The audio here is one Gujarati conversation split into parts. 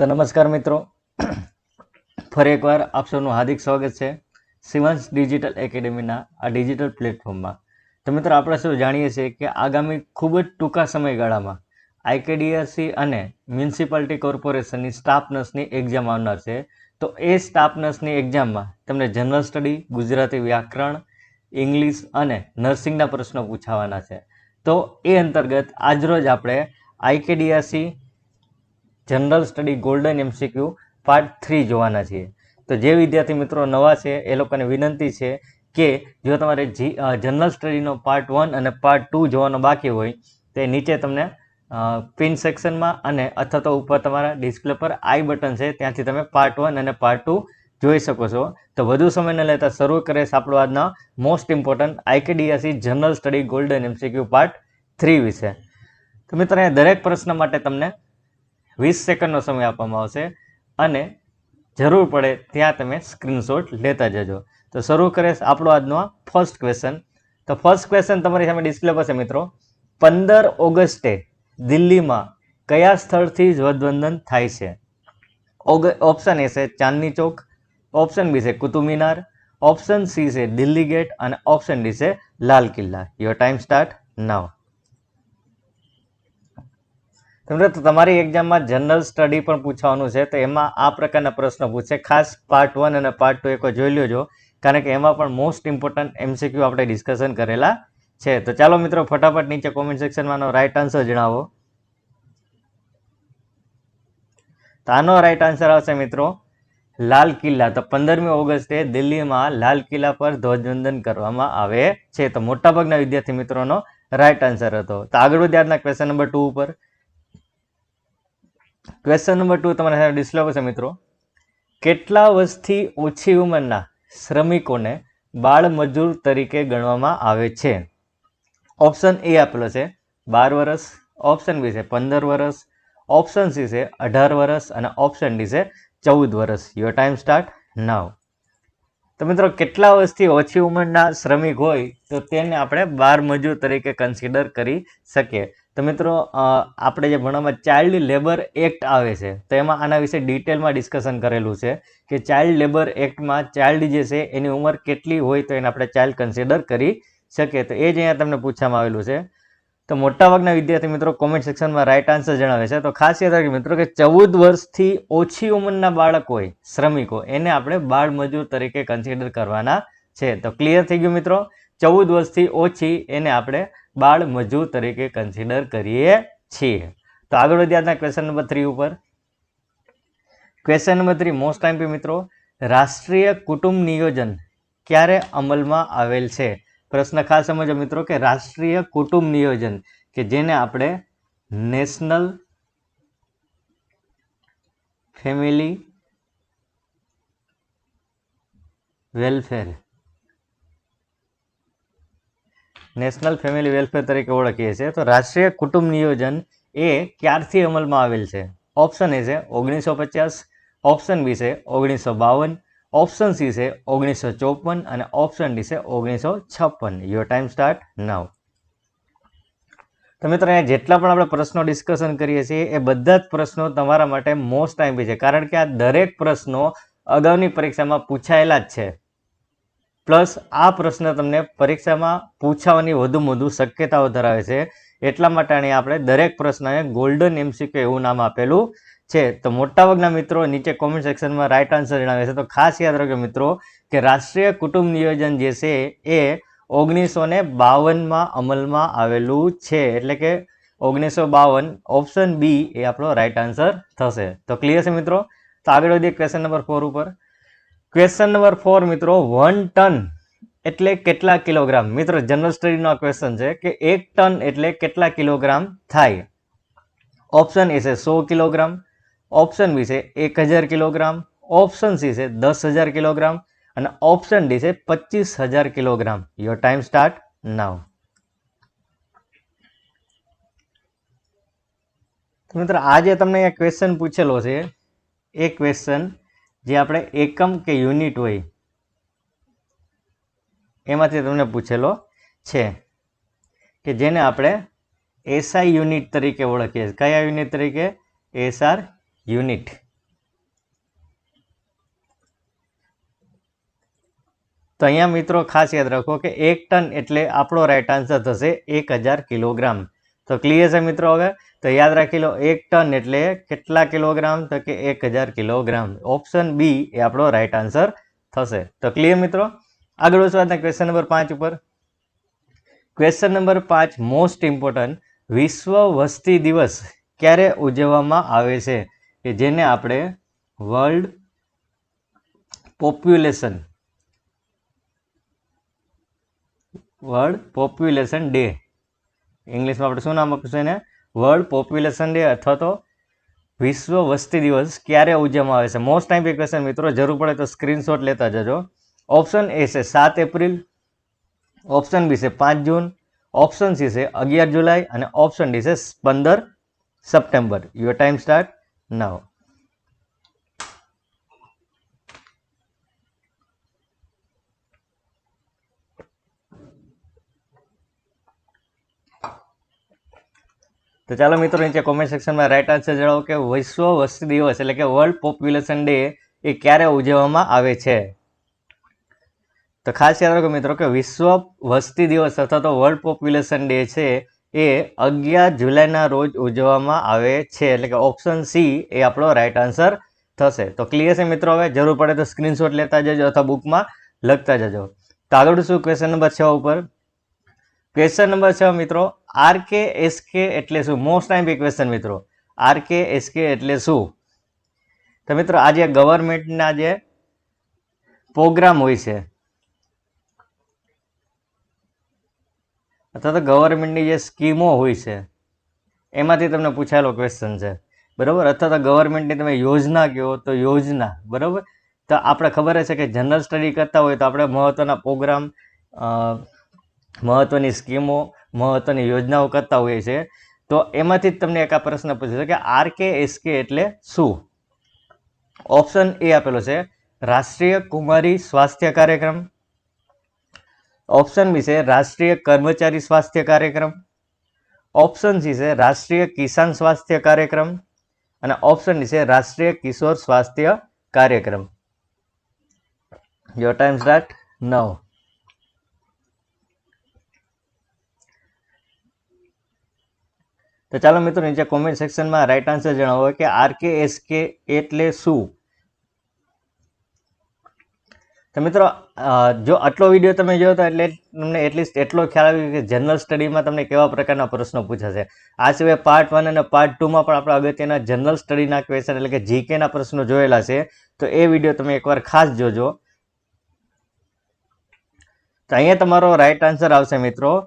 તો નમસ્કાર મિત્રો, ફરી એકવાર આપ સૌનું હાર્દિક સ્વાગત છે શિવાંશ ડિજિટલ એકેડેમીના આ ડિજિટલ પ્લેટફોર્મમાં. તો મિત્રો, આપણે શું જાણીએ છીએ કે આગામી ખૂબ જ ટૂંકા સમયગાળામાં આઈકેડીએસસી અને મ્યુનિસિપાલિટી કોર્પોરેશનની સ્ટાફ નર્સની એક્ઝામ આવનાર છે. તો એ સ્ટાફ નર્સની એક્ઝામમાં તમને જનરલ સ્ટડી, ગુજરાતી વ્યાકરણ, ઇંગ્લિશ અને નર્સિંગના પ્રશ્નો પૂછાવાના છે. તો એ અંતર્ગત આજરોજ આપણે IKDSC general study golden MCQ part 3 જોવાના છીએ. તો જે વિદ્યાર્થી મિત્રો નવા છે એ લોકોને વિનંતી છે કે જો તમારે જનરલ સ્ટડીનો પાર્ટ 1 અને પાર્ટ 2 જોવાનો બાકી હોય તે નીચે તમને પિન સેક્શનમાં અને અથવા તો ઉપર તમારા ડિસ્પ્લે પર આઈ બટન છે, ત્યાંથી તમે પાર્ટ 1 અને પાર્ટ 2 જોઈ શકો છો. તો વધુ સમય ન લેતા શરૂ કરે છે આપણો આજના most important IKDSC general study golden MCQ part 3 વિશે. તો મિત્રો, અહીંયા દરેક પ્રશ્ન માટે તમને 20 સેકન્ડનો સમય આપવામાં આવશે અને જરૂર પડે ત્યાં તમે સ્ક્રીનશોટ લેતા જજો. તો શરૂ કરે આપણો આજનો ફર્સ્ટ ક્વેશ્ચન. તો ફર્સ્ટ ક્વેશ્ચન તમારી સામે ડિસ્પ્લે પર છે મિત્રો. 15 ઓગસ્ટે દિલ્હીમાં કયા સ્થળથી ધ્વજવંદન થાય છે? ઓપ્શન એ છે ચાંદની ચોક, ઓપ્શન બી છે કુતુબ મિનાર, ઓપ્શન સી છે દિલ્હી ગેટ અને ઓપ્શન ડી છે Lal Qila. Your time start now. તો તમારી એક્ઝામમાં જનરલ સ્ટડી પણ પૂછવાનું છે, તો એમાં આ પ્રકારના પ્રશ્નો પૂછે. ખાસ પાર્ટ 1 અને પાર્ટ 2 એક જોઈ લેજો, કારણ કે એમાં પણ મોસ્ટ ઇમ્પોર્ટન્ટ એમસીક્યુ આપણે ડિસ્કશન કરેલા છે. તો ચાલો મિત્રો, ફટાફટ નીચે કોમેન્ટ સેક્શનમાં રાઈટ આન્સર જણાવો. તો આનો રાઈટ આન્સર આવશે મિત્રો લાલ કિલ્લા. તો 15મી ઓગસ્ટે દિલ્હીમાં લાલ કિલ્લા પર ધ્વજવંદન કરવામાં આવે છે. તો મોટાભાગના વિદ્યાર્થી મિત્રોનો રાઈટ આન્સર હતો. તો આગળ વધ્યા આજના ક્વેશ્ચન નંબર 2 ઉપર. ક્વેશ્ચન નંબર 2 તમારા સાથે ડિસ્પ્લે પર છે મિત્રો. કેટલા વર્ષથી ઓછી ઉંમરના શ્રમિકોને બાળ મજૂર તરીકે ગણવામાં આવે છે? ઓપ્શન એ આપેલો છે 12 વર્ષ, ઓપ્શન બી છે 15 વર્ષ, ઓપ્શન સી છે 18 વર્ષ અને ઓપ્શન ડી છે 14 વર્ષ. Your time start now. તો મિત્રો, કેટલા વર્ષથી ઓછી ઉંમરના શ્રમિક હોય તો તેને આપણે બાળ મજૂર તરીકે કન્સિડર કરી શકીએ. તો મિત્રો, આપણે જે ભણવામાં ચાઇલ્ડ લેબર એક્ટ આવે છે, તો એમાં આના વિશે ડિટેલમાં ડિસ્કશન કરેલું છે કે ચાઇલ્ડ લેબર એક્ટમાં ચાઇલ્ડ જે છે એની ઉંમર કેટલી હોય તો એને આપણે ચાઇલ્ડ કન્સિડર કરી શકીએ. તો એ જ અહીંયા તમને પૂછવામાં આવેલું છે. તો મોટાભાગના વિદ્યાર્થી મિત્રો કોમેન્ટ સેક્શનમાં રાઈટ આન્સર જણાવે છે. તો ખાસ યાદ રાખજો મિત્રો કે 14 વર્ષથી ઓછી ઉંમરના બાળક હોય, શ્રમિકો, એને આપણે બાળ મજૂર તરીકે કન્સિડર કરવાના છે. તો ક્લિયર થઈ ગયું મિત્રો? 14 વર્ષથી ઓછી એને આપણે બાળ મજૂર તરીકે કન્સિડર કરીએ છીએ. તો આગળ વધ્યા ક્વેશ્ચન નંબર 3 ઉપર. ક્વેશ્ચન નંબર 3 મોસ્ટ ટાઈમ મિત્રો. રાષ્ટ્રીય કુટુંબ નિયોજન ક્યારે અમલમાં આવેલ છે? પ્રશ્ન ખાસ સમજો મિત્રો કે રાષ્ટ્રીય કુટુંબ નિયોજન કે જેને આપણે નેશનલ ફેમિલી વેલફેર તરીકે ઓળખીએ છીએ. તો રાષ્ટ્રીય કુટુંબ નિયોજન એ ક્યારથી અમલમાં આવેલ છે? ઓપ્શન એ છે 1950, ઓપ્શન બી છે 1952, ઓપ્શન સી છે 1954 અને ઓપ્શન ડી છે 1956. Your time start now. તો મિત્રો, અહીંયા જેટલા પણ આપણે પ્રશ્નો ડિસ્કશન કરીએ છીએ એ બધા જ પ્રશ્નો તમારા માટે મોસ્ટ ટાઈમ છે, કારણ કે આ દરેક પ્રશ્નો અગાઉની પરીક્ષામાં પૂછાયેલા જ છે. પ્લસ આ પ્રશ્ન તમને પરીક્ષામાં પૂછાવાની વધુ શક્યતાઓ ધરાવે છે. એટલા માટે આપણે દરેક પ્રશ્નને ગોલ્ડન એમસીક્યુ એવું નામ આપેલું છે. તો મોટાભાગના મિત્રો નીચે કોમેન્ટ સેક્શનમાં રાઈટ આન્સર જણાવે છે. તો ખાસ યાદ રાખજો મિત્રો કે રાષ્ટ્રીય કુટુંબ નિયોજન જે છે એ 1952માં અમલમાં આવેલું છે. એટલે કે 1952 ઓપ્શન બી એ આપણો રાઈટ આન્સર થશે. તો ક્લિયર છે મિત્રો? તો આગળ વધીએ ક્વેશ્ચન નંબર 4 ઉપર. ક્વેશ્ચન નંબર 4 મિત્રો, 1 ટન એટલે કેટલા કિલોગ્રામ? મિત્રો, જનરલ સ્ટડીનો આ ક્વેશ્ચન છે કે 1 ટન એટલે કેટલા કિલોગ્રામ થાય? ઓપ્શન એ છે 100 કિલોગ્રામ, ઓપ્શન બી છે 1000 કિલોગ્રામ, ઓપ્શન સી છે 10,000 કિલોગ્રામ અને ઓપ્શન ડી છે 25,000 કિલોગ્રામ. યોર ટાઈમ સ્ટાર્ટ નાઉ. મિત્રો, આજે તમને એક ક્વેશ્ચન પૂછેલો છે, એ ક્વેશ્ચન જે આપણે એકમ કે યુનિટ હોય એમાંથી તમને પૂછેલો છે કે જેને આપણે એસઆઈ યુનિટ તરીકે ઓળખીએ છીએ. કયા યુનિટ તરીકે? SR unit. તો અહીંયા મિત્રો ખાસ યાદ રાખો કે 1 ટન એટલે આપણો રાઈટ આન્સર થશે 1000 કિલોગ્રામ. તો ક્લિયર છે મિત્રો? હવે તો યાદ રાખી લો, 1 ટન એટલે કેટલા કિલોગ્રામ? તો કે 1000 કિલોગ્રામ. ઓપ્શન બી એ આપણો રાઈટ આન્સર થશે. તો ક્લિયર મિત્રો? આગળ વધશું આજના ક્વેશ્ચન નંબર 5 ઉપર. ક્વેશ્ચન નંબર 5 મોસ્ટ ઇમ્પોર્ટન્ટ, વિશ્વ વસ્તી દિવસ ક્યારે ઉજવવામાં આવે છે? કે જેને આપણે વર્લ્ડ પોપ્યુલેશન ડે, ઇંગ્લિશમાં આપણે શું નામ આપીશું એને? વર્લ્ડ પોપ્યુલેશન ડે અથવા તો વિશ્વ વસ્તી દિવસ ક્યારે ઉજવવામાં આવે છે? મોસ્ટ ટાઈમ ક્વેશ્ચન મિત્રો, જરૂર પડે તો સ્ક્રીનશોટ લેતા જજો. ઓપ્શન એ છે 7 એપ્રિલ, ઓપ્શન બી છે 5 જૂન, ઓપ્શન સી છે 11 જુલાઈ અને ઓપ્શન ડી છે 15 September. Your time start now. તો ચાલો મિત્રો નીચે કોમેન્ટ સેક્શનમાં રાઈટ આન્સર જણાવો કે વિશ્વ વસ્તી દિવસ એટલે કે વર્લ્ડ પોપ્યુલેશન ડે એ ક્યારે ઉજવવામાં આવે છે? તો ખાસ યાદ રાખો મિત્રો કે વિશ્વ વસ્તી દિવસ અથવા તો વર્લ્ડ પોપ્યુલેશન ડે છે એ 11 જુલાઈના રોજ ઉજવવામાં આવે છે. એટલે કે ઓપ્શન સી એ આપણો રાઈટ આન્સર થશે. તો ક્લિયર છે મિત્રો? હવે જરૂર પડે તો સ્ક્રીનશોટ લેતા જજો અથવા બુકમાં લખતા જજો. તો આગળ શું ક્વેશ્ચન નંબર 6 ઉપર. ક્વેશ્ચન નંબર 6 મિત્રો, RKSK એટલે શું? મોસ્ટ ટાઈમ ક્વેશ્ચન મિત્રો, RKSK એટલે શું? તો મિત્રો આજે ગવર્મેન્ટના જે પ્રોગ્રામ હોય છે અથવા તો ગવર્મેન્ટની જે સ્કીમો હોય છે એમાંથી તમને પૂછાયેલો ક્વેશ્ચન છે, બરાબર? અથવા તો ગવર્મેન્ટની તમે યોજના કહો તો યોજના, બરાબર? તો આપણે ખબર છે કે જનરલ સ્ટડી કરતા હોય તો આપણે મહત્ત્વના પ્રોગ્રામ, મહત્ત્વની સ્કીમો, મહત્ત્વની યોજનાઓ કરતા હોઈએ છીએ. તો એમાંથી જ તમને એક આ પ્રશ્ન પૂછ્યો છે કે RKSK એટલે શું? ઓપ્શન એ આપેલો છે રાષ્ટ્રીય કુમારી સ્વાસ્થ્ય કાર્યક્રમ, ઓપ્શન બી છે રાષ્ટ્રીય કર્મચારી સ્વાસ્થ્ય કાર્યક્રમ, ઓપ્શન સી છે રાષ્ટ્રીય કિસાન સ્વાસ્થ્ય કાર્યક્રમ અને ઓપ્શન ડી છે રાષ્ટ્રીય કિશોર સ્વાસ્થ્ય કાર્યક્રમ. Your time start now. તો ચાલો મિત્રો નીચે કોમેન્ટ સેક્શનમાં રાઈટ આન્સર જણાવો કે RKSK એટલે શું? તો મિત્રો જો આટલો વિડીયો તમે જોયો તો એટલે તમને એટલીસ્ટ એટલો ખ્યાલ આવ્યો કે જનરલ સ્ટડીમાં તમને કેવા પ્રકારના પ્રશ્નો પૂછાશે. આ સિવાય પાર્ટ 1 અને પાર્ટ 2માં પણ આપણા અગત્યના જનરલ સ્ટડીના ક્વેશ્ચન એટલે કે જીકેના પ્રશ્નો જોયેલા છે. તો એ વિડીયો તમે એકવાર ખાસ જોજો. તો અહીંયા તમારો રાઈટ આન્સર આવશે મિત્રો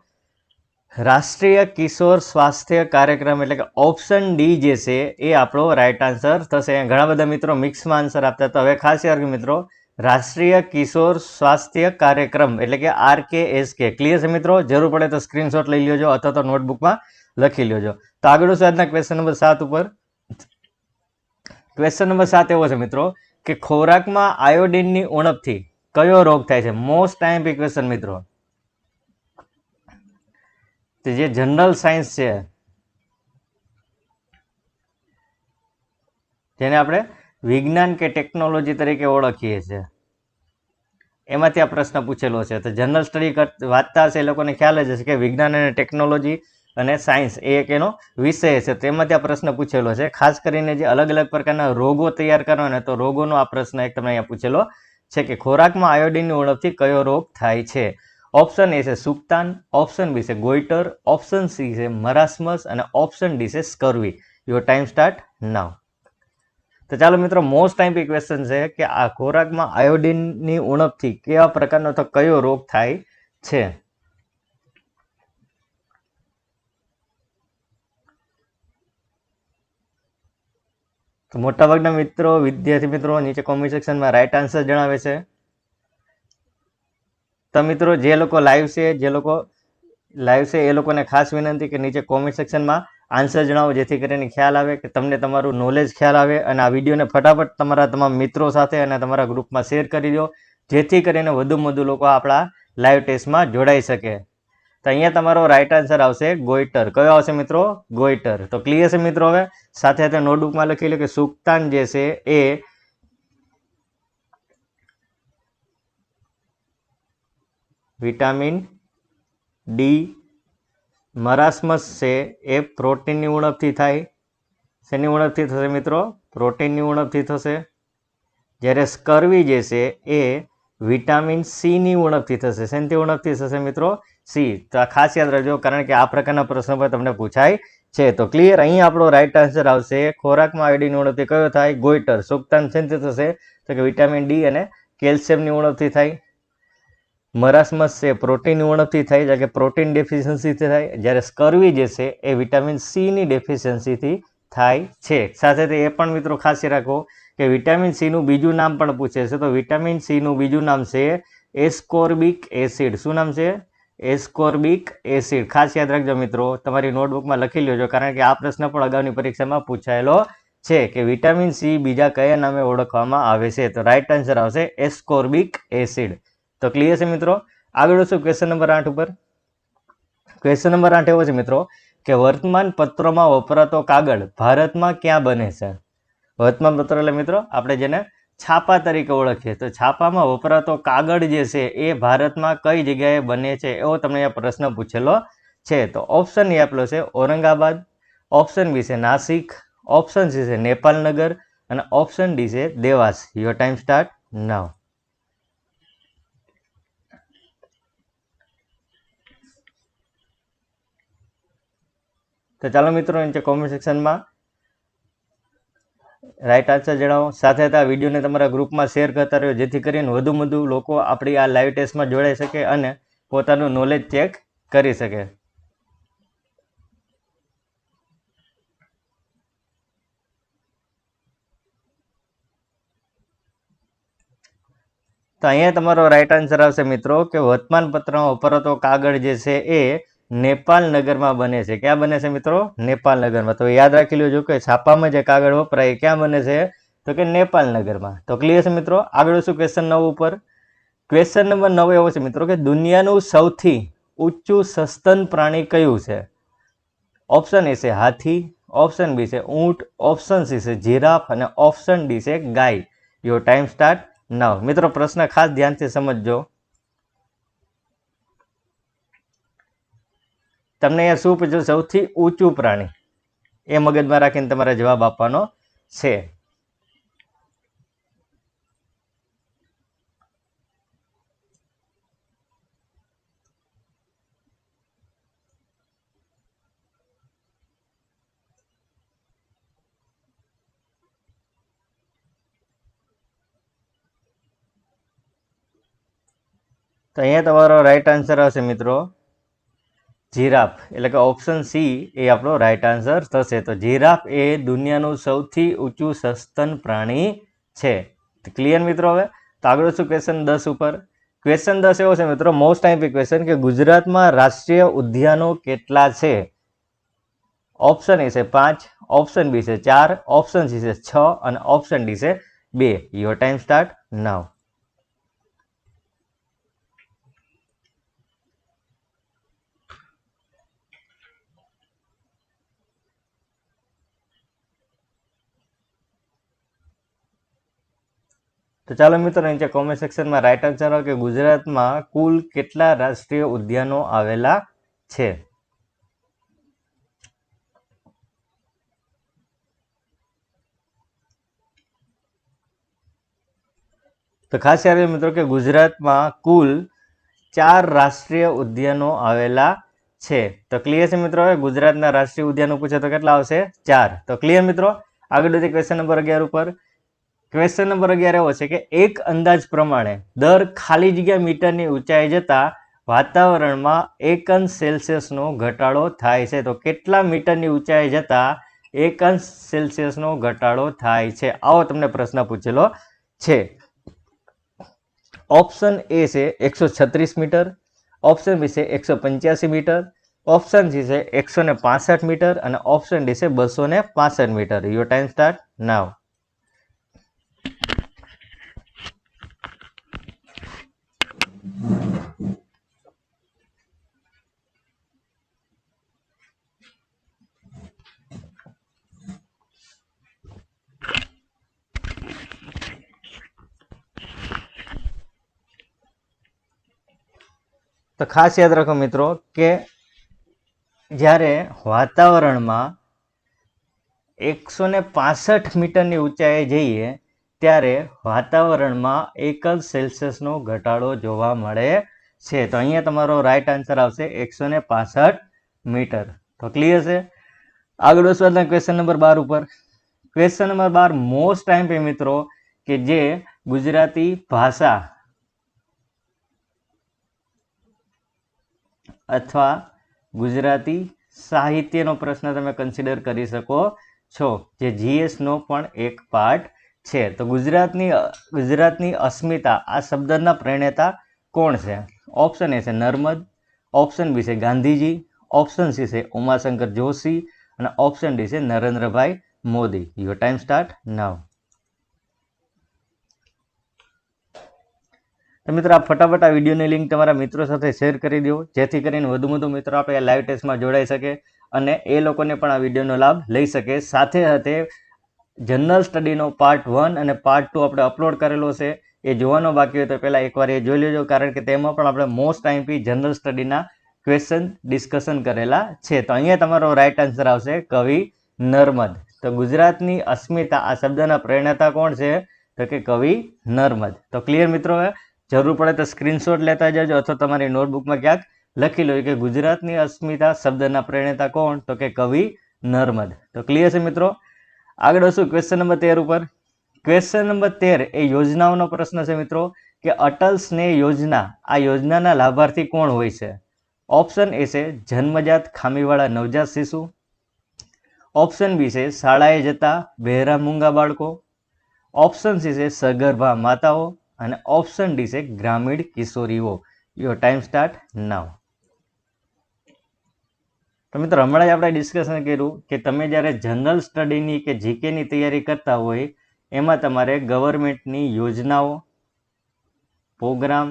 રાષ્ટ્રીય કિશોર સ્વાસ્થ્ય કાર્યક્રમ એટલે કે ઓપ્શન ડી જે છે એ આપણો રાઈટ આન્સર થશે. ઘણા બધા મિત્રો મિક્સમાં આન્સર આપતા હતા. હવે ખાસ યાદ મિત્રો, રાષ્ટ્રીય કિશોર સ્વાસ્થ્ય કાર્યક્રમ એટલે કે RKSK. ક્લિયર છે મિત્રો? જરૂર પડે તો સ્ક્રીનશોટ લઈ લેજો અથવા તો નોટબુકમાં લખી લેજો. તો આગળ આજના ક્વેશ્ચન નંબર 7 ઉપર. ક્વેશ્ચન નંબર 7 એવો છે મિત્રો કે ખોરાકમાં આયોડિનની ઉણપથી કયો રોગ થાય છે? મોસ્ટ ટાઈમ ક્વેશ્ચન મિત્રો. તો જે જનરલ સાયન્સ છે જેને આપણે વિજ્ઞાન કે ટેકનોલોજી તરીકે ઓળખીએ છીએ એમાંથી આ પ્રશ્ન પૂછેલો છે. તો જનરલ સ્ટડી વાંચતા હશે એ લોકોને ખ્યાલ જ હશે કે વિજ્ઞાન અને ટેકનોલોજી અને સાયન્સ એ એક એનો વિષય છે. તેમાંથી આ પ્રશ્ન પૂછેલો છે. ખાસ કરીને જે અલગ અલગ પ્રકારના રોગો તૈયાર કરવાના, તો રોગોનો આ પ્રશ્ન એક તમને અહીંયા પૂછેલો છે કે ખોરાકમાં આયોડિનની ઉણપથી કયો રોગ થાય છે? ઓપ્શન એ છે સુક્તાન, ઓપ્શન બી છે ગોઈટર, ઓપ્શન સી છે મરાસ્મસ અને ઓપ્શન ડી છે scurvy. Your time start now. તો ચાલો મિત્રો મોસ્ટ ટાઈમ ક્વેશ્ચન છે કે આ ખોરાકમાં આયોડિનની ઉણપથી કેવા પ્રકારનો તો કયો રોગ થાય છે? તો મોટાભાગના મિત્રો, વિદ્યાર્થી મિત્રો નીચે કોમેન્ટ સેક્શનમાં રાઈટ આન્સર જણાવે છે. તો મિત્રો જે લોકો લાઈવ છે એ લોકોને ખાસ વિનંતી કે નીચે કોમેન્ટ સેક્શનમાં આન્સર જણાવો, જેથી કરીને ખ્યાલ આવે કે તમને તમારું નોલેજ ખ્યાલ આવે. અને આ વિડીયોને ફટાફટ તમારા તમામ મિત્રો સાથે અને તમારા ગ્રુપમાં શેર કરી દો, જેથી કરીને વધુમાં વધુ લોકો આપણા લાઈવ ટેસ્ટમાં જોડાઈ શકે. તો અહીંયા તમારો રાઈટ આન્સર આવશે ગોઈટર. કયો આવશે મિત્રો? ગોઈટર. તો ક્લિયર છે મિત્રો? હવે સાથે સાથે નોટબુકમાં લખી લો કે સુક્તાન જે છે એ વિટામિન ડી મરાસ્મસ છે એ પ્રોટીનની ઉણપથી થાય. શેની ઉણપથી થશે મિત્રો? પ્રોટીનની ઉણપથી થશે. જ્યારે સ્કર્વી જે છે એ વિટામિન સીની ઉણપથી થશે. શેની ઉણપથી થશે મિત્રો? સી. તો આ ખાસ યાદ રાખજો, કારણ કે આ પ્રકારના પ્રશ્નો પર તમને પૂછાય છે. તો ક્લિયર. અહીં આપણો રાઈટ આન્સર આવશે ખોરાકમાં આયોડિનની ઉણપથી કયો થાય? ગોઈટર. સુક્તાન શેનથી થશે? તો કે વિટામિન ડી અને કેલ્શિયમની ઉણપથી થાય. મરાસ્મસ છે પ્રોટીનની ઉણપથી થાય, એટલે કે પ્રોટીન ડેફિશિયન્સીથી થાય. જ્યારે સ્કર્વી જે છે એ વિટામિન સીની ડેફિશિયન્સીથી થાય છે. સાથે એ પણ મિત્રો ખાસ રાખો કે વિટામિન સીનું બીજું નામ પણ પૂછે છે. તો વિટામિન સીનું બીજું નામ છે એસ્કોર્બિક એસિડ. શું નામ છે? Ascorbic acid. ખાસ યાદ રાખજો મિત્રો, તમારી નોટબુકમાં લખી લેજો, કારણ કે આ પ્રશ્ન પણ અગાઉની પરીક્ષામાં પૂછાયેલો છે કે વિટામિન સી બીજા કયા નામે ઓળખવામાં આવે છે. તો રાઈટ આન્સર આવશે એસ્કોર્બિક એસિડ. તો ક્લિયર છે મિત્રો. આગળ શું ક્વેશ્ચન નંબર 8 ઉપર. ક્વેશ્ચન નંબર 8 એવો છે મિત્રો કે વર્તમાન પત્રોમાં વપરાતો કાગળ ભારતમાં ક્યાં બને છે? વર્તમાન પત્ર એટલે મિત્રો આપણે જેને છાપા તરીકે ઓળખીએ, તો છાપામાં વપરાતો કાગળ જે છે એ ભારતમાં કઈ જગ્યાએ બને છે, એવો તમને અહીંયા પ્રશ્ન પૂછેલો છે. તો ઓપ્શન એ આપેલો છે ઔરંગાબાદ, ઓપ્શન બી છે નાસિક, ઓપ્શન સી છે નેપાલનગર અને ઓપ્શન ડી છે Dewas. Your time start now. તો ચાલો મિત્રો નીચે કોમેન્ટ સેક્શનમાં રાઈટ આન્સર જણાવો. સાથે આ વિડીયોને તમારા ગ્રુપમાં શેર કરતા રહ્યો, જેથી કરીને વધુ લોકો આપણી આ લાઈવ ટેસ્ટમાં જોડાઈ શકે અને પોતાનું નોલેજ ચેક કરી શકે. તો અહીંયા તમારો રાઈટ આન્સર આવશે મિત્રો કે વર્તમાન પત્રમાં વપરાતો કાગળ જે છે એ નેપાલનગરમાં બને છે. ક્યાં બને છે મિત્રો? નેપાલનગરમાં. તો યાદ રાખી લેજો કે છાપામાં જે કાગળ વપરાય એ ક્યાં બને છે? તો કે નેપાલનગરમાં. તો ક્લિયર છે મિત્રો. આગળ શું ક્વેશ્ચન 9 ઉપર. ક્વેશ્ચન નંબર 9 એવો છે મિત્રો કે દુનિયાનું સૌથી ઊંચું સસ્તન પ્રાણી કયું છે? ઓપ્શન એ છે હાથી, ઓપ્શન બી છે ઊંટ, ઓપ્શન સી છે જીરાફ અને ઓપ્શન ડી છે ગાય. યોર ટાઈમ સ્ટાર્ટ નાઉ. મિત્રો પ્રશ્ન ખાસ ધ્યાનથી સમજજો. તમને અહીંયા શું પૂછ્યું? સૌથી ઊંચું પ્રાણી. એ મગજમાં રાખીને તમારે જવાબ આપવાનો છે. તો અહીંયા તમારો રાઈટ આન્સર આવશે મિત્રો જીરાફ. એટલે કે ઓપ્શન સી એ આપણો રાઈટ આન્સર થશે. તો જીરાફ એ દુનિયાનું સૌથી ઊંચું સસ્તન પ્રાણી છે. ક્લિયર મિત્રો. હવે તો આગળ શું ક્વેશ્ચન 10 ઉપર. ક્વેશ્ચન 10 એવો છે મિત્રો, મોસ્ટ આઈમ્પી ક્વેશ્ચન કે ગુજરાતમાં રાષ્ટ્રીય ઉદ્યાનો કેટલા છે? ઓપ્શન એ છે 5, ઓપ્શન બી છે 4, ઓપ્શન સી છે 6 અને ઓપ્શન ડી છે 2. Your time start now. તો ચાલો મિત્રો નીચે કોમેન્ટ સેક્શનમાં રાઈટ આન્સર આવે કે ગુજરાતમાં કુલ કેટલા રાષ્ટ્રીય ઉદ્યાનો આવેલા છે? તો ખાસ યાદ રાખજો મિત્રો કે ગુજરાતમાં કુલ 4 રાષ્ટ્રીય ઉદ્યાનો આવેલા છે. તો ક્લિયર છે મિત્રો. હવે ગુજરાતના રાષ્ટ્રીય ઉદ્યાનો પૂછે તો કેટલા આવશે? 4. તો ક્લિયર મિત્રો. આગળ વધીએ ક્વેશ્ચન નંબર 11 ઉપર. ક્વેશ્ચન નંબર 11 એવો છે કે એક અંદાજ પ્રમાણે દર ખાલી જગ્યા મીટરની ઊંચાઈ જતા વાતાવરણમાં 1 અંશ સેલ્સિયસનો ઘટાડો થાય છે. તો કેટલા મીટરની ઊંચાઈ જતા 1 અંશ સેલ્સિયસનો ઘટાડો થાય છે? આવો તમને પ્રશ્ન પૂછેલો છે. ઓપ્શન એ છે 136 મીટર, ઓપ્શન બી છે 185 મીટર, ઓપ્શન સી છે 165 મીટર અને ઓપ્શન ડી છે 265 metre. Your time start now. તો ખાસ યાદ રાખો મિત્રો કે જ્યારે વાતાવરણમાં 165 મીટરની ઊંચાઈએ જઈએ ત્યારે વાતાવરણમાં 1 સેલ્સિયસનો ઘટાડો જોવા મળે છે. તો અહીંયા તમારો રાઈટ આન્સર આવશે 165 મીટર. તો ક્લિયર છે. આગળ વધતા ક્વેશ્ચન નંબર 12 ઉપર. Question number 12 most time pay મિત્રો કે જે ગુજરાતી ભાષા અથવા ગુજરાતી સાહિત્યનો પ્રશ્ન તમે કન્સિડર કરી શકો છો, જે જીએસનો પણ એક પાર્ટ છે. તો ગુજરાતની અસ્મિતા આ શબ્દના પ્રણેતા કોણ છે? ઓપ્શન એ છે નર્મદ, ઓપ્શન બી છે ગાંધીજી, ઓપ્શન સી છે ઉમાશંકર જોશી અને ઓપ્શન ડી છે Narendrabhai Modi. Your time start now. તો મિત્રો આપ ફટાફટ આ વિડીયોની લિંક તમારા મિત્રો સાથે શેર કરી દો, જેથી કરીને વધુ મિત્રો આપણે આ લાઈવ ટેસ્ટમાં જોડાઈ શકે અને એ લોકોને પણ આ વિડીયોનો લાભ લઈ શકે. સાથે સાથે જનરલ સ્ટડીનો પાર્ટ 1 અને પાર્ટ 2 આપણે અપલોડ કરેલો છે, એ જોવાનો બાકી હોય તો પહેલાં એકવાર એ જોઈ લેજો, કારણ કે તેમાં પણ આપણે મોસ્ટ ટાઈમથી જનરલ સ્ટડીના ક્વેશ્ચન ડિસ્કશન કરેલા છે. તો અહીંયા તમારો રાઈટ આન્સર આવશે કવિ નર્મદ. તો ગુજરાતની અસ્મિતા આ શબ્દના પ્રેરણાતા કોણ છે? તો કે કવિ નર્મદ. તો ક્લિયર મિત્રો? જરૂર પડે તો સ્ક્રીનશોટ લેતા જજો અથવા તમારી નોટબુકમાં ક્યાંક લખી લો કે ગુજરાતની અસ્મિતા શબ્દના પ્રેરણાતા કોણ? તો કે કવિ નર્મદ. તો ક્લિયર છે મિત્રો? આગળ શું ક્વેશ્ચન નંબર 13 ઉપર. ક્વેશ્ચન નંબર 13 એ યોજનાઓનો પ્રશ્ન છે મિત્રો કે અટલ સ્નેહ યોજના આ યોજનાના લાભાર્થી કોણ હોય છે? ઓપ્શન એ છે જન્મજાત ખામીવાળા નવજાત શિશુ, ઓપ્શન બી છે શાળાએ જતા બહેરા મૂંગા બાળકો, ઓપ્શન સી છે સગર્ભા માતાઓ અને ઓપ્શન ડી છે ગ્રામીણ કિશોરીઓ. Your time start now. તો મિત્રો હમણાં જ આપણે ડિસ્કશન કર્યું કે તમે જ્યારે જનરલ સ્ટડીની કે જીકેની તૈયારી કરતા હોય એમાં તમારે ગવર્મેન્ટની યોજનાઓ, પ્રોગ્રામ,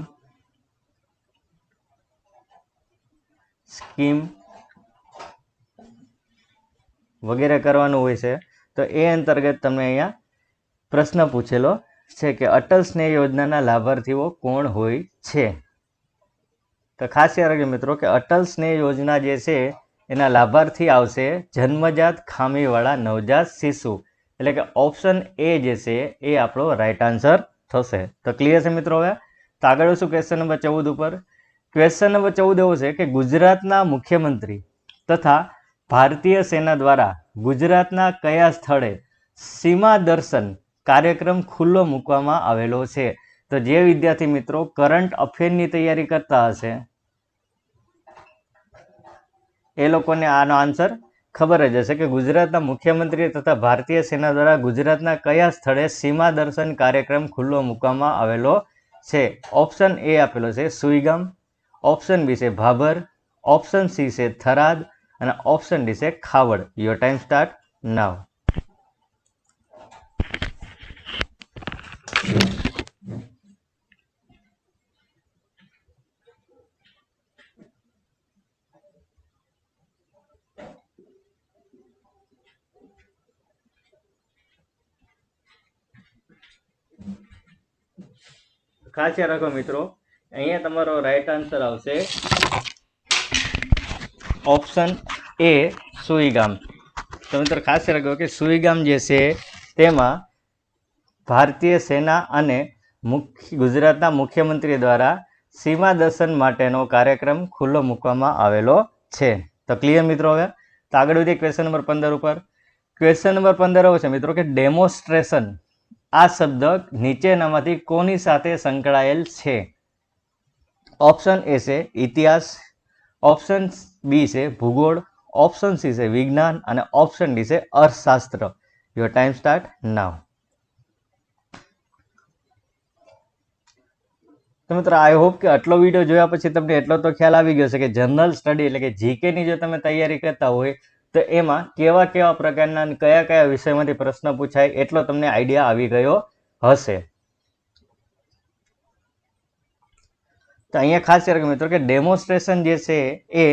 સ્કીમ વગેરે કરવાનું હોય છે. તો એ અંતર્ગત તમને અહીંયા પ્રશ્ન પૂછેલો છે કે અટલ સ્નેહ યોજનાના લાભાર્થીઓ કોણ હોય છે? તો ખાસ યાદ રાખજો મિત્રો કે અટલ સ્નેહ યોજના જે છે એના લાભાર્થી આવશે જન્મજાત ખામીવાળા નવજાત શિશુ. એટલે કે ઓપ્શન એ જે છે એ આપણો રાઈટ આન્સર થશે. તો ક્લિયર છે મિત્રો? હવે તો આગળ શું ક્વેશ્ચન નંબર 14 ઉપર. ક્વેશ્ચન નંબર 14 એવો છે કે ગુજરાતના મુખ્યમંત્રી તથા ભારતીય સેના દ્વારા ગુજરાતના કયા સ્થળે સીમા દર્શન કાર્યક્રમ ખુલ્લો મૂકવામાં આવેલો છે? તો જે વિદ્યાર્થી મિત્રો કરંટ અફેરની તૈયારી કરતા હશે એ લોકોને આનો આન્સર ખબર જ હશે કે ગુજરાતના મુખ્યમંત્રી તથા ભારતીય સેના દ્વારા ગુજરાતના કયા સ્થળે સીમા દર્શન કાર્યક્રમ ખુલ્લો મૂકવામાં આવેલો છે? ઓપ્શન એ આપેલો છે સુઈગામ, ઓપ્શન બી છે ભાભર, ઓપ્શન સી છે થરાદ અને ઓપ્શન ડી છે ખાવડ. યોર ટાઈમ સ્ટાર્ટ નાઉ. ખાસ યાદ રાખો મિત્રો, અહીંયા તમારો રાઈટ આન્સર આવશે ઓપ્શન એ સુઈગામ. તો મિત્રો ખાસ યાદ રાખો કે સુઈગામ જે છે તેમાં ભારતીય સેના અને ગુજરાતના મુખ્યમંત્રી દ્વારા સીમા દર્શન માટેનો કાર્યક્રમ ખુલ્લો મૂકવામાં આવેલો છે. તો ક્લિયર મિત્રો? હવે તો આગળ વધીએ ક્વેશ્ચન નંબર 15 ઉપર. ક્વેશ્ચન નંબર 15 એવો છે મિત્રો કે ડેમોન્સ્ટ્રેશન આ શબ્દ નીચેનામાંથી કોની સાથે સંકળાયેલ છે? ઓપ્શન એ છે ઇતિહાસ, ઓપ્શન બી છે ભૂગોળ, ઓપ્શન સી છે વિજ્ઞાન અને ઓપ્શન ડી છે અર્થશાસ્ત્ર. Your time start now. તો મિત્રો આઈ હોપ કે આટલો વિડીયો જોયા પછી તમને એટલો તો ખ્યાલ આવી ગયો છે કે જનરલ સ્ટડી એટલે કે જીકેની જો તમે તૈયારી કરતા હોય તો એમાં કેવા કેવા પ્રકારના કયા કયા વિષયમાંથી પ્રશ્ન પૂછાય એટલો તમને આઈડિયા આવી ગયો હશે. તો અહીંયા ખાસ યાદ રાખો મિત્રો કે ડેમોન્સ્ટ્રેશન જે છે એ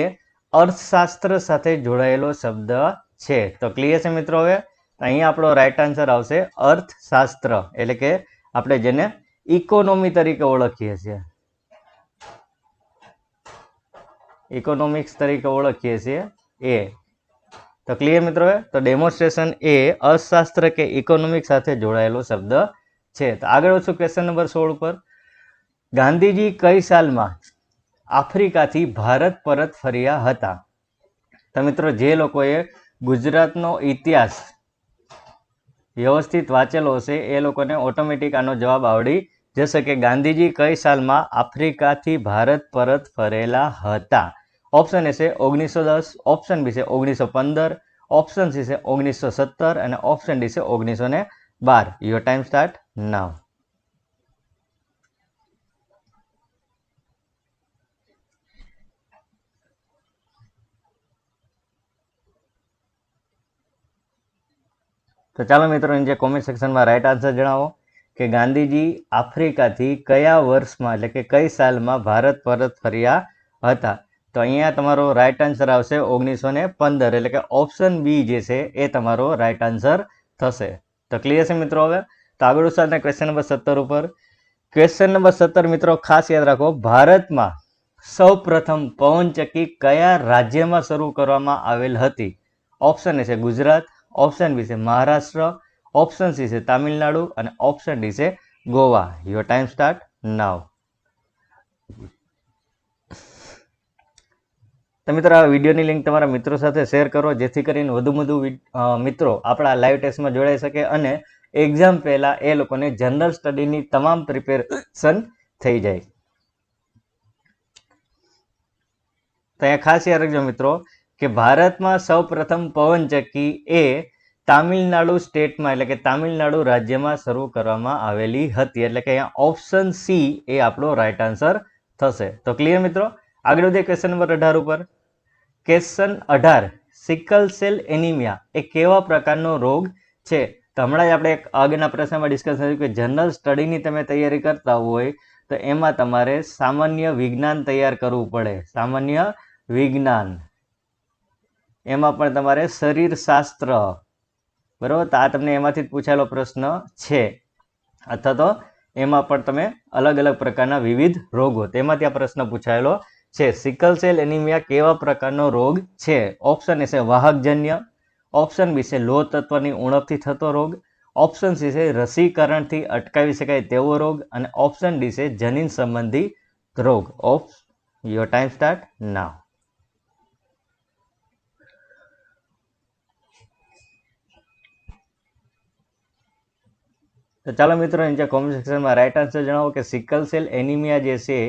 અર્થશાસ્ત્ર સાથે જોડાયેલો શબ્દ છે. તો ક્લિયર છે મિત્રો? હવે અહીંયા આપણો રાઈટ આન્સર આવશે અર્થશાસ્ત્ર, એટલે કે આપણે જેને ઇકોનોમી તરીકે ઓળખીએ છીએ. ઇકોનોમિક્સ તરીકે ઓળખીએ છીએ એ. તો ક્લિયર મિત્રો? તો ડેમોન્સ્ટ્રેશન એ અર્થશાસ્ત્ર કે ઇકોનોમિક્સ સાથે જોડાયેલો શબ્દ છે. તો આગળ વધશું ક્વેશ્ચન નંબર 16 ઉપર. ગાંધીજી કઈ સાલમાં આફ્રિકાથી ભારત પરત ફર્યા હતા? તો મિત્રો જે લોકોએ ગુજરાતનો ઇતિહાસ વ્યવસ્થિત વાંચેલો હશે એ લોકોને ઓટોમેટિક આનો જવાબ આવડી જશે કે ગાંધીજી કઈ સાલમાં આફ્રિકાથી ભારત પરત ફરેલા હતા. ઓપ્શન એ છે 1910, ઓપ્શન બી છે 1915, ઓપ્શન સી છે 1917 અને ઓપ્શન ડી છે 1912. Your time start now. તો ચાલો મિત્રો નીચે કોમેન્ટ સેક્શનમાં રાઈટ આન્સર જણાવો કે ગાંધીજી આફ્રિકાથી કયા વર્ષમાં એટલે કે કઈ સાલમાં ભારત પરત ફર્યા હતા? તો અહીંયા તમારો રાઈટ આન્સર આવશે 1915, એટલે કે ઓપ્શન બી જે છે એ તમારો રાઈટ આન્સર થશે. તો ક્લિયર છે મિત્રો? હવે તો આગળ ચાલતા ક્વેશ્ચન નંબર 17 ઉપર. ક્વેશ્ચન નંબર 17 મિત્રો ખાસ યાદ રાખો, ભારતમાં સૌ પ્રથમ પવનચક્કી કયા રાજ્યમાં શરૂ કરવામાં આવેલ હતી? ઓપ્શન એ છે ગુજરાત, ઓપ્શન બી છે મહારાષ્ટ્ર, ઓપ્શન સી છે તામિલનાડુ અને ઓપ્શન ડી છે Goa. Your time start now. તો મિત્રો આ વિડીયોની લિંક તમારા મિત્રો સાથે શેર કરો જેથી કરીને વધુ મિત્રો આપણા લાઈવ ટેસ્ટમાં જોડાઈ શકે અને એક્ઝામ પહેલા એ લોકોને જનરલ સ્ટડીની તમામ પ્રિપેરેશન થઈ જાય. તો અહીંયા ખાસ યાદ રાખજો મિત્રો કે ભારતમાં સૌ પ્રથમ પવનચક્કી એ તામિલનાડુ સ્ટેટમાં એટલે કે તામિલનાડુ રાજ્યમાં શરૂ કરવામાં આવેલી હતી. એટલે કે અહીંયા ઓપ્શન સી એ આપણો રાઈટ આન્સર થશે. તો ક્લિયર મિત્રો? આગળ વધીએ ક્વેશ્ચન નંબર 18 ઉપર. ક્વેશ્ચન 18, સિકલ સેલ એનિમિયા એ કેવા પ્રકારનો રોગ છે? તો હમણાં જ આપણે એક આગળના પ્રશ્નમાં ડિસ્કસ કર્યું કે જનરલ સ્ટડીની તમે તૈયારી કરતા હોય તો એમાં તમારે સામાન્ય વિજ્ઞાન તૈયાર કરવું પડે. સામાન્ય વિજ્ઞાન, એમાં પણ તમારે શરીર શાસ્ત્ર, બરાબર? તો આ તમને એમાંથી જ પૂછાયેલો પ્રશ્ન છે, અથવા તો એમાં પણ તમે અલગ અલગ પ્રકારના વિવિધ રોગો તેમાંથી આ પ્રશ્ન પૂછાયેલો છે. સિકલ સેલ એનિમિયા કેવા પ્રકારનો રોગ છે? ઓપ્શન એ છે વાહકજન્ય, ઓપ્શન બી છે લોહ તત્વની ઉણપથી થતો રોગ, ઓપ્શન સી છે રસીકરણથી અટકાવી શકાય તેવો રોગ અને ઓપ્શન ડી છે જનીન સંબંધી રોગ. Your time start now. તો ચાલો મિત્રો નીચે કોમેન્ટ સેક્શનમાં રાઈટ આન્સર જણાવો કે સિકલ સેલ એનિમિયા જે છે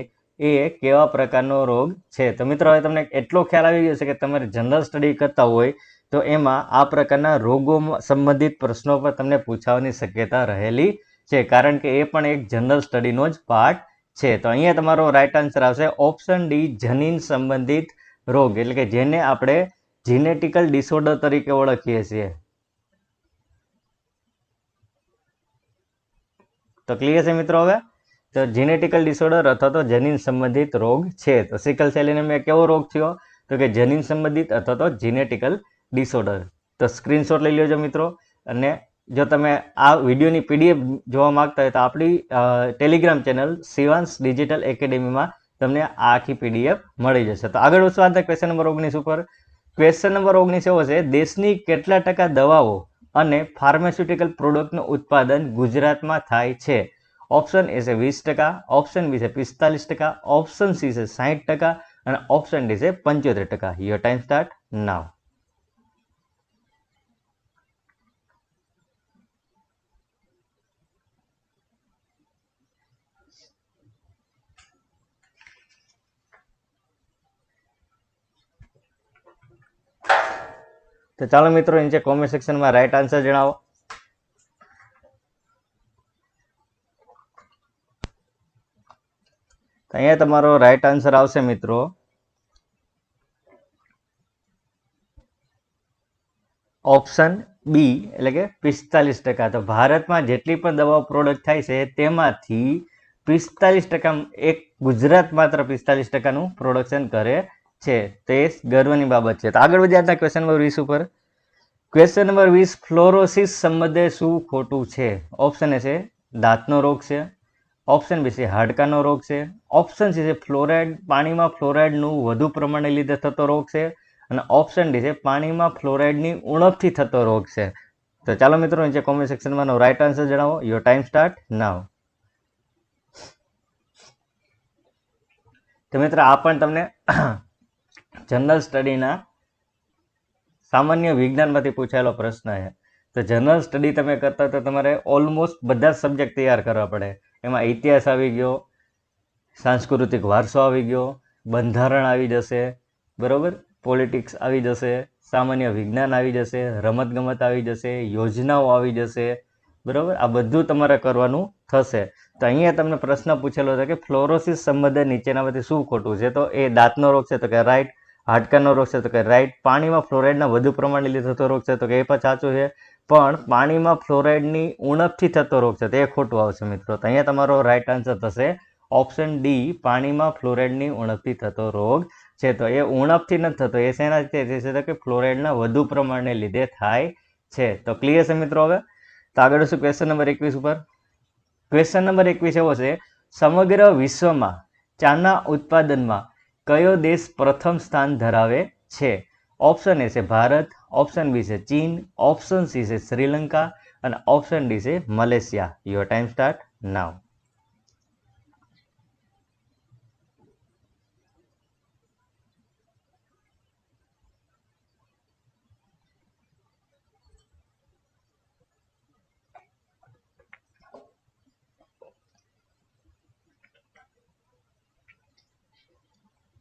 એ કેવા પ્રકારનો રોગ છે? તો મિત્રો હવે તમને એટલો ખ્યાલ આવી ગયો છે કે તમારે જનરલ સ્ટડી કરતા હોય તો એમાં આ પ્રકારના રોગો સંબંધિત પ્રશ્નો પર તમને પૂછવાની શક્યતા રહેલી છે, કારણ કે એ પણ એક જનરલ સ્ટડીનો જ પાર્ટ છે. તો અહીંયા તમારો રાઈટ આન્સર આવશે ઓપ્શન ડી, જનીન સંબંધિત રોગ, એટલે કે જેને આપણે જીનેટિકલ ડિસઓર્ડર તરીકે ઓળખીએ છીએ. તો ક્લિયર છે મિત્રો? હવે તો જીનેટિકલ ડિસઓર્ડર અથવા તો જનીન સંબંધિત રોગ છે. તો સિકલ સેલ એનિમિયા કેવો રોગ થયો? તો કે જનીન સંબંધિત અથવા તો જીનેટિકલ ડિસઓર્ડર. તો સ્ક્રીનશોટ લઈ લેજો મિત્રો, અને જો તમે આ વિડીયોની પીડીએફ જોવા માંગતા હોય તો આપણી ટેલિગ્રામ ચેનલ શિવાંશ ડિજિટલ એકેડેમીમાં તમને આ આખી પીડીએફ મળી જશે. તો આગળ વધશું આ ક્વેશ્ચન નંબર 19 ઉપર. ક્વેશ્ચન નંબર 19 એવો છે, દેશની કેટલા ટકા દવાઓ અને ફાર્માસ્યુટિકલ પ્રોડક્ટનું ઉત્પાદન ગુજરાતમાં થાય છે? ઓપ્શન એ છે 20%, ઓપ્શન બી છે 45%, ઓપ્શન સી છે 60% અને ઓપ્શન ડી છે 75%. Your time start now. તો ચાલો મિત્રો નીચે કોમેન્ટ સેક્શનમાં રાઈટ આન્સર જણાવો. તો અહીંયા તમારો રાઈટ આન્સર આવશે મિત્રો ઓપ્શન બી, એટલે કે 45%. તો ભારતમાં જેટલી પણ દવાઓ પ્રોડક્ટ થાય છે તેમાંથી 45% એક ગુજરાત માત્ર 45%નું પ્રોડક્શન કરે છે. તે ગર્વની બાબત છે. તો આગળ વધ્યા હતા ક્વેશ્ચન નંબર 20 ઉપર. ક્વેશ્ચન નંબર 20, ફ્લોરોસિસ સંબંધે શું ખોટું છે? ઓપ્શન એ છે દાંતનો રોગ છે, ઓપ્શન બી છે હાડકાનો રોગ છે. ઓપ્શન સી છે ફ્લોરાઇડ, પાણીમાં ફ્લોરાઇડનું વધુ પ્રમાણને લીધે થતો રોગ છે. અને ઓપ્શન ડી છે પાણીમાં ફ્લોરાઇડની ઉણપથી થતો રોગ છે. તો ચાલો મિત્રો નીચે કોમેન્ટ સેક્શનમાં રાઈટ આન્સર જણાવો. Your time start now. તો મિત્રો આ પણ તમને જનરલ સ્ટડીના સામાન્ય વિજ્ઞાનમાંથી પૂછાયેલો પ્રશ્ન છે. તો જનરલ સ્ટડી તમે કરતા તો તમારે ઓલમોસ્ટ બધા જ સબ્જેક્ટ તૈયાર કરવા પડે. એમાં ઇતિહાસ આવી ગયો, સાંસ્કૃતિક વારસો આવી ગયો, બંધારણ આવી જશે, બરોબર, પોલિટિક્સ આવી જશે, સામાન્ય વિજ્ઞાન આવી જશે, રમતગમત આવી જશે, યોજનાઓ આવી જશે, બરોબર. આ બધું તમારે કરવાનું થશે. તો અહીંયા તમને પ્રશ્ન પૂછેલો છે કે ફ્લોરોસિસ સંબંધે નીચેનામાંથી શું ખોટું છે? તો એ દાંતનો રોગ છે તો કે રાઈટ, હાડકાનો રોગ છે તો કે રાઈટ, પાણીમાં ફ્લોરાઇડના વધુ પ્રમાણને લીધે થતો રોગ છે તો કે એ પણ સાચું છે, પણ પાણીમાં ફ્લોરાઇડની ઉણપથી થતો રોગ છે તો એ ખોટું આવશે મિત્રો. તો અહીંયા તમારો રાઈટ આન્સર થશે ઓપ્શન ડી, પાણીમાં ફ્લોરાઇડની ઉણપથી થતો રોગ છે. તો એ ઉણપથી નથી થતો, એ શેનાથી થાય છે કે ફ્લોરાઇડના વધુ પ્રમાણને લીધે થાય છે. તો ક્લિયર છે મિત્રો. હવે તો આગળ શું ક્વેશ્ચન નંબર 21 ઉપર. ક્વેશ્ચન નંબર 21 એવો છે, સમગ્ર વિશ્વમાં ચાના ઉત્પાદનમાં કયો દેશ પ્રથમ સ્થાન ધરાવે છે? ઓપ્શન એ છે ભારત, ઓપ્શન બી છે ચીન, ઓપ્શન સી છે શ્રીલંકા અને ઓપ્શન ડી છે Malaysia. Your time start now.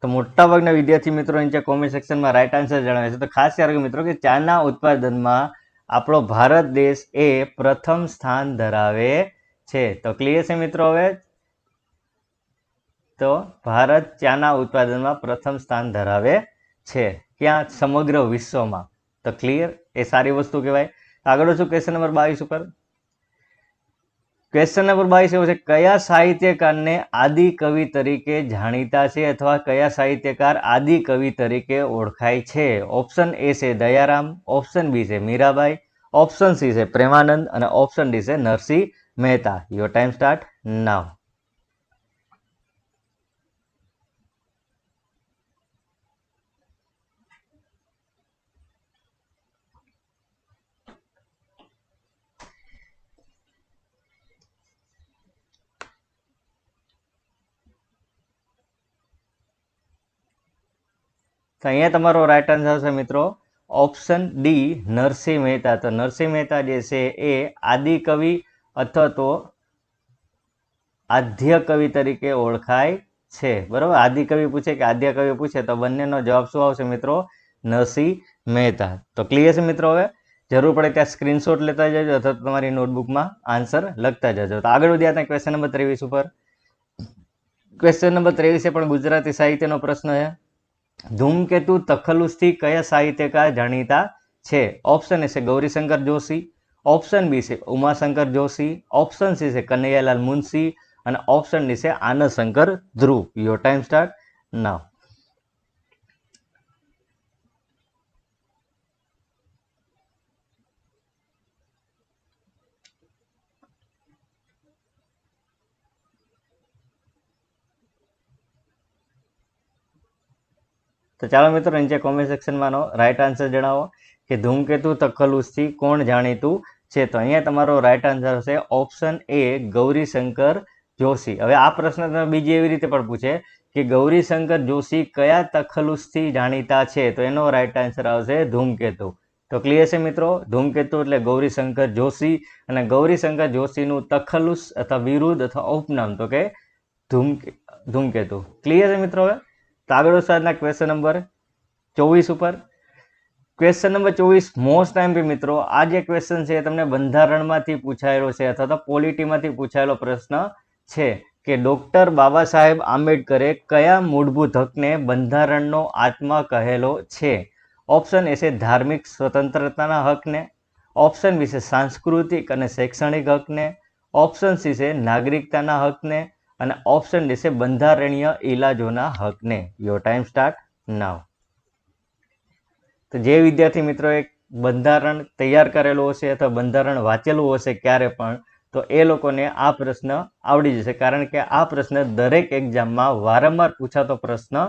તો મોટાભાગના વિદ્યાર્થી મિત્રો નીચે કોમેન્ટ સેક્શનમાં રાઈટ આન્સર જણાવે છે. તો ખાસ યાદ રાખો મિત્રો કે ચાના ઉત્પાદનમાં આપણો ભારત દેશ એ પ્રથમ સ્થાન ધરાવે છે. તો ક્લિયર છે મિત્રો. હવે તો ભારત ચાના ઉત્પાદનમાં પ્રથમ સ્થાન ધરાવે છે. ક્યાં? સમગ્ર વિશ્વમાં. તો ક્લિયર, એ સારી વસ્તુ કહેવાય. આગળ શું ક્વેશ્ચન નંબર 22 ઉપર. ક્વેશ્ચન નંબર 22 એવો છે, કયા સાહિત્યકારને આદિ કવિ તરીકે જાણીતા છે અથવા કયા સાહિત્યકાર આદિ કવિ તરીકે ઓળખાય છે? ઓપ્શન એ છે દયારામ, ઓપ્શન બી છે મીરાબાઈ, ઓપ્શન સી છે પ્રેમાનંદ અને ઓપ્શન ડી છે Narsinh Mehta. Your time start now. તો અહીંયા તમારો રાઈટ આન્સર છે મિત્રો ઓપ્શન ડી નરસિંહ મહેતા. તો નરસિંહ મહેતા જે છે એ આદિકવિ અથવા તો આદ્ય કવિ તરીકે ઓળખાય છે. બરોબર, આદિકવિ પૂછે કે આદ્ય કવિ પૂછે તો બંનેનો જવાબ શું આવશે મિત્રો? નરસિંહ મહેતા. તો ક્લિયર છે મિત્રો. હવે જરૂર પડે ત્યાં સ્ક્રીનશોટ લેતા જજો અથવા તમારી નોટબુકમાં આન્સર લખતા જજો. તો આગળ વધ્યા હતા ક્વેશ્ચન નંબર 23 ઉપર. ક્વેશ્ચન નંબર 23 પણ ગુજરાતી સાહિત્યનો પ્રશ્ન છે. ધૂમકેતુ તખલ્લુસથી કયા સાહિત્યકાર જાણીતા છે? ઓપ્શન એ છે ગૌરીશંકર જોશી, ઓપ્શન બી છે ઉમાશંકર જોશી, ઓપ્શન સી છે કનૈયાલાલ મુનશી અને ઓપ્શન ડી છે આનંદ શંકર ધ્રુવ. Your time start now. તો ચાલો મિત્રો નીચે કોમેન્ટ સેક્શનમાં રાઈટ આન્સર જણાવો કે ધૂમકેતુ તખલ્લુસથી કોણ જાણીતું છે? તો અહીંયા તમારો રાઈટ આન્સર છે ઓપ્શન એ ગૌરીશંકર જોશી. હવે આ પ્રશ્ન તમે બીજી એવી રીતે પણ પૂછે કે ગૌરીશંકર જોશી કયા તખલ્લુસથી જાણીતા છે? તો એનો રાઈટ આન્સર આવશે ધૂમકેતુ. તો ક્લિયર છે મિત્રો. ધૂમકેતુ એટલે ગૌરીશંકર જોશી અને ગૌરીશંકર જોશીનું તખલ્લુસ અથવા વિરુદ્ધ અથવા ઉપનામ તો કે ધૂમકેતુ. ક્લિયર છે મિત્રો. હવે તો આગળ સારના ક્વેશ્ચન નંબર 24 ઉપર. Question number 24 most time pay મિત્રો આ જે ક્વેશ્ચન છે તમને બંધારણમાંથી પૂછાયેલો છે અથવા તો પોલિટીમાંથી પૂછાયેલો પ્રશ્ન છે કે ડોક્ટર બાબા સાહેબ આંબેડકરે કયા મૂળભૂત હકને બંધારણનો આત્મા કહેલો છે? ઓપ્શન એ છે ધાર્મિક સ્વતંત્રતાના હકને, ઓપ્શન બી છે સાંસ્કૃતિક અને શૈક્ષણિક હકને, ઓપ્શન સી છે નાગરિકતાના હકને અને ઓપ્શન ડી છે બંધારણીય ઇલાજોના હકને. Your time start now. તો જે વિદ્યાર્થી મિત્રોએ બંધારણ તૈયાર કરેલું હશે અથવા બંધારણ વાંચેલું હશે ક્યારે પણ, તો એ લોકોને આ પ્રશ્ન આવડી જશે, કારણ કે આ પ્રશ્ન દરેક એક્ઝામમાં વારંવાર પૂછાતો પ્રશ્ન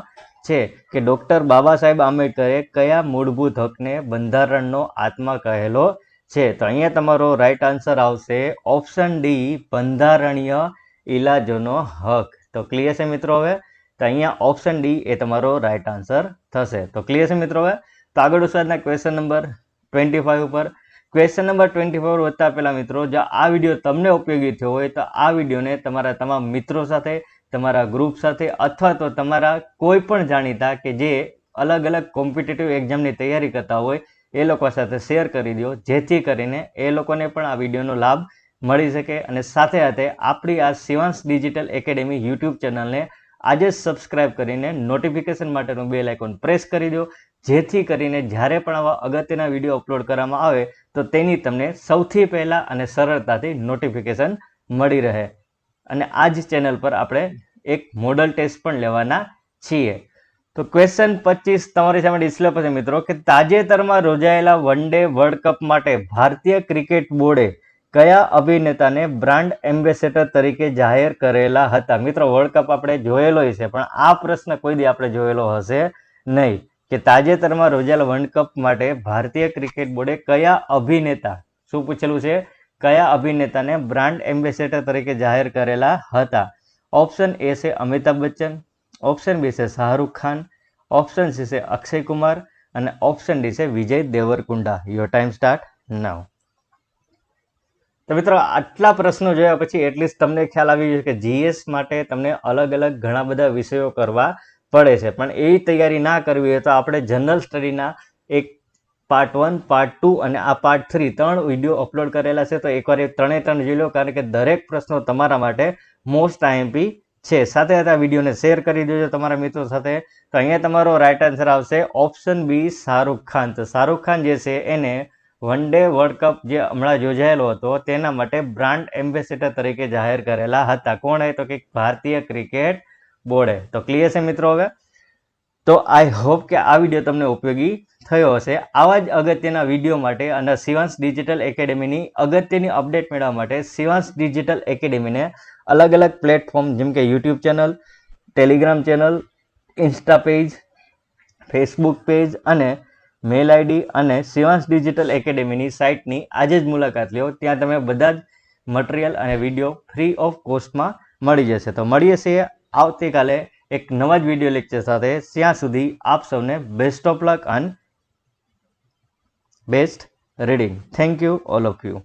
છે કે ડૉક્ટર બાબા સાહેબ આંબેડકરે કયા મૂળભૂત હકને બંધારણનો આત્મા કહેલો છે? તો અહીંયા તમારો રાઈટ આન્સર આવશે ઓપ્શન ડી, બંધારણીય ઇલાજોનો હક. તો ક્લિયર છે મિત્રો? હવે તો અહીંયા ઓપ્શન ડી એ તમારો રાઈટ આન્સર થશે. તો ક્લિયર છે મિત્રો? હવે તો આગળ ઉસ્તાદના ક્વેશ્ચન નંબર 25 ઉપર. ક્વેશ્ચન નંબર 24 વધતા પહેલા મિત્રો, જો આ વિડીયો તમને ઉપયોગી થયો હોય તો આ વિડીયોને તમારા તમામ મિત્રો સાથે, તમારા ગ્રુપ સાથે અથવા તો તમારા કોઈ પણ જાણીતા કે જે અલગ અલગ કોમ્પિટિટિવ એક્ઝામની તૈયારી કરતા હોય એ લોકો સાથે શેર કરી દો, જેથી કરીને એ લોકોને પણ આ વિડીયોનો લાભ મળી શકે. અને સાથે સાથે આપણી આ શિવાંશ ડિજિટલ એકેડેમી યુટ્યુબ ચેનલને આજે જ સબસ્ક્રાઇબ કરીને નોટિફિકેશન માટેનું બેલ આઇકોન પ્રેસ કરી દો, જેથી કરીને જ્યારે પણ આવા અગત્યના વિડીયો અપલોડ કરવામાં આવે તો તેની તમને સૌથી પહેલાં અને સરળતાથી નોટિફિકેશન મળી રહે. અને આ જ ચેનલ પર આપણે એક મોડલ ટેસ્ટ પણ લેવાના છીએ. તો ક્વેશ્ચન 25 તમારી સામે ડિસ્પ્લે પર છે મિત્રો, કે તાજેતરમાં યોજાયેલા વન ડે વર્લ્ડ કપ માટે ભારતીય ક્રિકેટ બોર્ડે કયા અભિનેતાને બ્રાન્ડ એમ્બેસેડર તરીકે જાહેર કરેલા હતા? મિત્રો વર્લ્ડ કપ આપણે જોયેલો છે, પણ આ પ્રશ્ન કોઈ દી આપણે જોયેલો હશે નહીં કે તાજેતરમાં યોજાયેલા વર્લ્ડ કપ માટે ભારતીય ક્રિકેટ બોર્ડે કયા અભિનેતા, શું પૂછેલું છે, કયા અભિનેતાને બ્રાન્ડ એમ્બેસેડર તરીકે જાહેર કરેલા હતા? ઓપ્શન એ છે અમિતાભ બચ્ચન, ઓપ્શન બી છે શાહરૂખ ખાન, ઓપ્શન સી છે અક્ષય કુમાર અને ઓપ્શન ડી છે વિજય દેવરકુંડા. Your time start now. તો મિત્રો આટલા પ્રશ્નો જોયા પછી એટલીસ્ટ તમને ખ્યાલ આવી ગયો કે જીએસ માટે તમને અલગ અલગ ઘણા બધા વિષયો કરવા પડે છે, પણ એવી તૈયારી ના કરવી હોય તો આપણે જનરલ સ્ટડીના એક પાર્ટ 1, પાર્ટ 2 અને આ પાર્ટ 3 3 વિડીયો અપલોડ કરેલા છે. તો એકવાર એ 3 જોઈ લો, કારણ કે દરેક પ્રશ્નો તમારા માટે મોસ્ટ આઈએમપી છે. સાથે સાથે આ વિડીયોને શેર કરી દેજો તમારા મિત્રો સાથે. તો અહીંયા તમારો રાઈટ આન્સર આવશે ઓપ્શન બી, શાહરૂખ ખાન. તો શાહરૂખ ખાન જે છે એને વન ડે વર્લ્ડ કપ જે હમણાં યોજાયેલો હતો તેના માટે બ્રાન્ડ એમ્બેસેડર તરીકે જાહેર કરેલા હતા. કોણે? તો કે ભારતીય ક્રિકેટ બોર્ડે. તો ક્લિયર છે મિત્રો? હવે તો આઈ હોપ કે આ વિડીયો તમને ઉપયોગી થયો હશે. આવા જ અગત્યના વિડીયો માટે અને શિવાંશ ડિજિટલ એકેડેમીની અગત્યની અપડેટ મેળવવા માટે શિવાંશ ડિજિટલ એકેડેમીને અલગ અલગ પ્લેટફોર્મ જેમ કે YouTube channel, Telegram channel, Insta page, Facebook page અને મેલ આઈડી અને શિવાંશ ડિજિટલ એકેડેમીની સાઇટની આજે જ મુલાકાત લો. ત્યાં તમે બધા જ મટીરિયલ અને વિડીયો ફ્રી ઓફ કોસ્ટમાં મળી જશે. તો મળીએ છીએ આવતીકાલે એક નવા જ વિડીયો લેક્ચર સાથે. ત્યાં સુધી આપ સૌને બેસ્ટ ઓફ લક અને best reading. Thank you all of you.